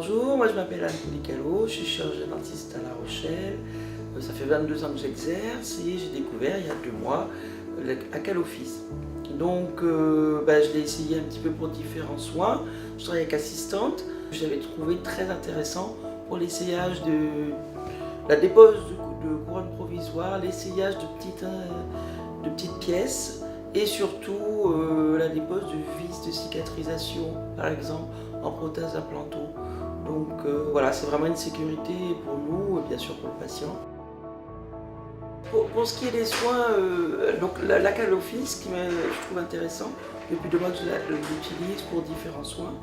bonjour, moi je m'appelle Anne Policalo, je suis chirurgien dentiste à La Rochelle. Ça fait 22 ans que j'exerce et j'ai découvert il y a 2 mois la CalOffice. Donc je l'ai essayé un petit peu pour différents soins. Je travaille avec assistante. J'avais trouvé très intéressant pour l'essayage de la dépose de couronne provisoire, l'essayage de petites pièces et surtout la dépose de vis de cicatrisation, par exemple en prothèse implantaux. Donc voilà, c'est vraiment une sécurité pour nous et bien sûr pour le patient. Pour ce qui est des soins, donc la CalOffice, ce qui je trouve intéressant, depuis 2 mois que je l'utilise pour différents soins,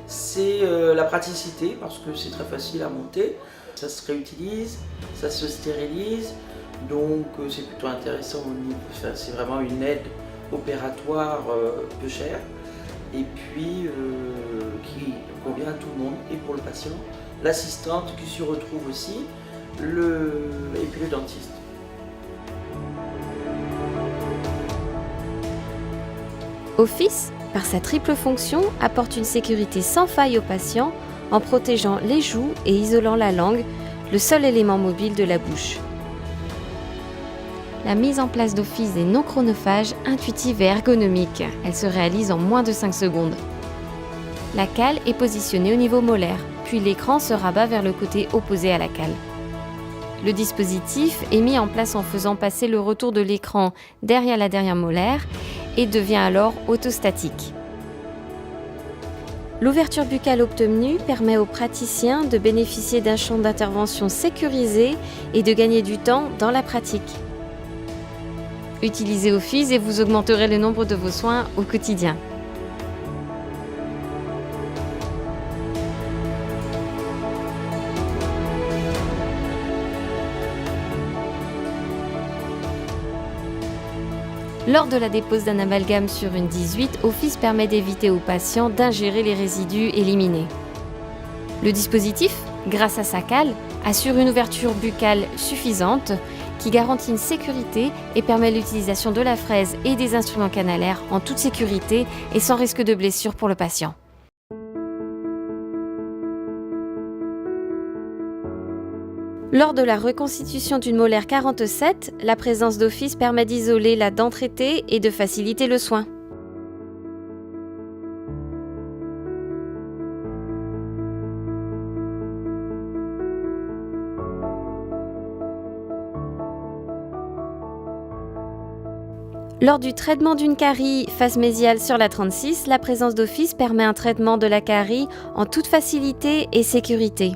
c'est la praticité, parce que c'est très facile à monter, ça se réutilise, ça se stérilise, donc c'est plutôt intéressant au niveau, c'est vraiment une aide opératoire peu chère, et puis qui convient à tout le monde, et pour le patient, l'assistante qui s'y retrouve aussi, et puis le dentiste. Office, par sa triple fonction, apporte une sécurité sans faille au patient en protégeant les joues et isolant la langue, le seul élément mobile de la bouche. La mise en place d'Office est non chronophage, intuitive et ergonomique. Elle se réalise en moins de 5 secondes. La cale est positionnée au niveau molaire, puis l'écran se rabat vers le côté opposé à la cale. Le dispositif est mis en place en faisant passer le retour de l'écran derrière la dernière molaire et devient alors autostatique. L'ouverture buccale obtenue permet aux praticiens de bénéficier d'un champ d'intervention sécurisé et de gagner du temps dans la pratique. Utilisez Office et vous augmenterez le nombre de vos soins au quotidien. Lors de la dépose d'un amalgame sur une 18, Office permet d'éviter aux patients d'ingérer les résidus éliminés. Le dispositif, grâce à sa cale, assure une ouverture buccale suffisante qui garantit une sécurité et permet l'utilisation de la fraise et des instruments canalaires en toute sécurité et sans risque de blessure pour le patient. Lors de la reconstitution d'une molaire 47, la présence d'Office permet d'isoler la dent traitée et de faciliter le soin. Lors du traitement d'une carie face mésiale sur la 36, la présence d'Office permet un traitement de la carie en toute facilité et sécurité.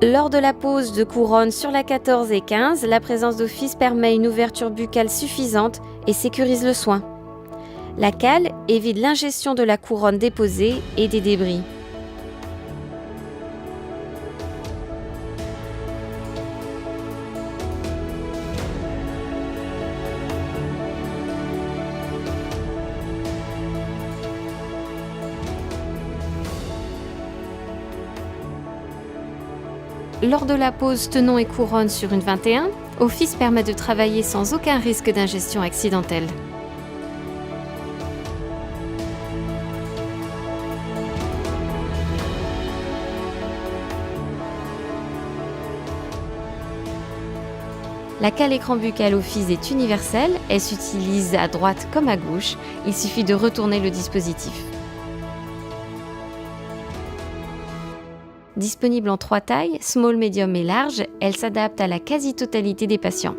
Lors de la pose de couronne sur la 14 et 15, la présence d'Office permet une ouverture buccale suffisante et sécurise le soin. La cale évite l'ingestion de la couronne déposée et des débris. Lors de la pose tenon et couronne sur une 21, Office permet de travailler sans aucun risque d'ingestion accidentelle. La cale écran buccal Office est universelle, elle s'utilise à droite comme à gauche, il suffit de retourner le dispositif. Disponible en 3 tailles, small, medium et large, elle s'adapte à la quasi-totalité des patients.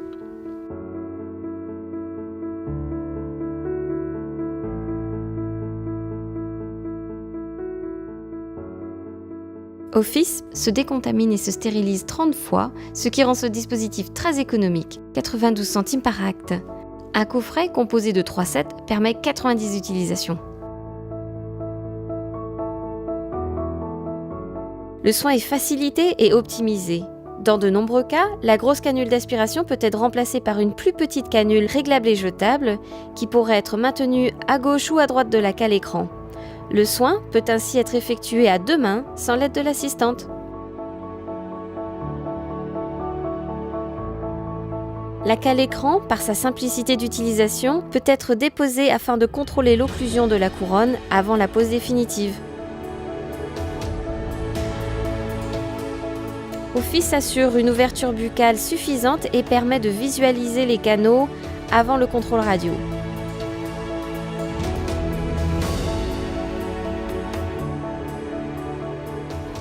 Office se décontamine et se stérilise 30 fois, ce qui rend ce dispositif très économique, 92 centimes par acte. Un coffret composé de 3 sets permet 90 utilisations. Le soin est facilité et optimisé. Dans de nombreux cas, la grosse canule d'aspiration peut être remplacée par une plus petite canule réglable et jetable qui pourrait être maintenue à gauche ou à droite de la cale écran. Le soin peut ainsi être effectué à 2 mains sans l'aide de l'assistante. La cale écran, par sa simplicité d'utilisation, peut être déposée afin de contrôler l'occlusion de la couronne avant la pose définitive. Office assure une ouverture buccale suffisante et permet de visualiser les canaux avant le contrôle radio.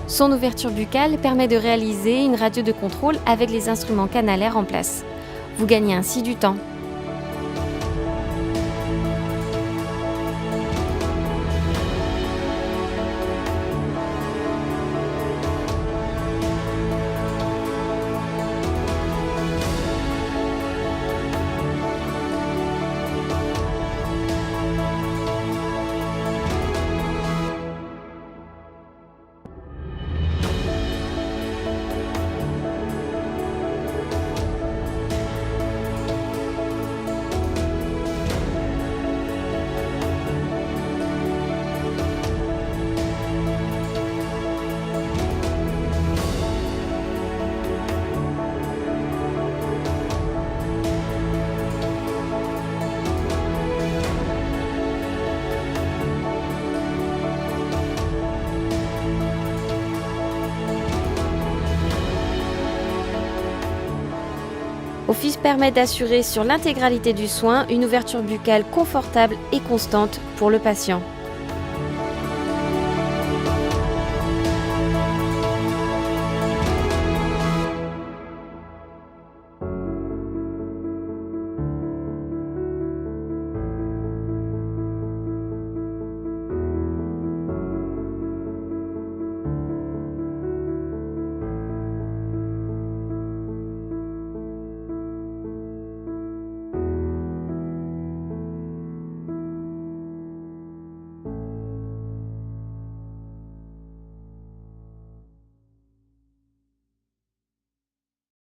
Son ouverture buccale permet de réaliser une radio de contrôle avec les instruments canalaires en place. Vous gagnez ainsi du temps. Office permet d'assurer sur l'intégralité du soin une ouverture buccale confortable et constante pour le patient.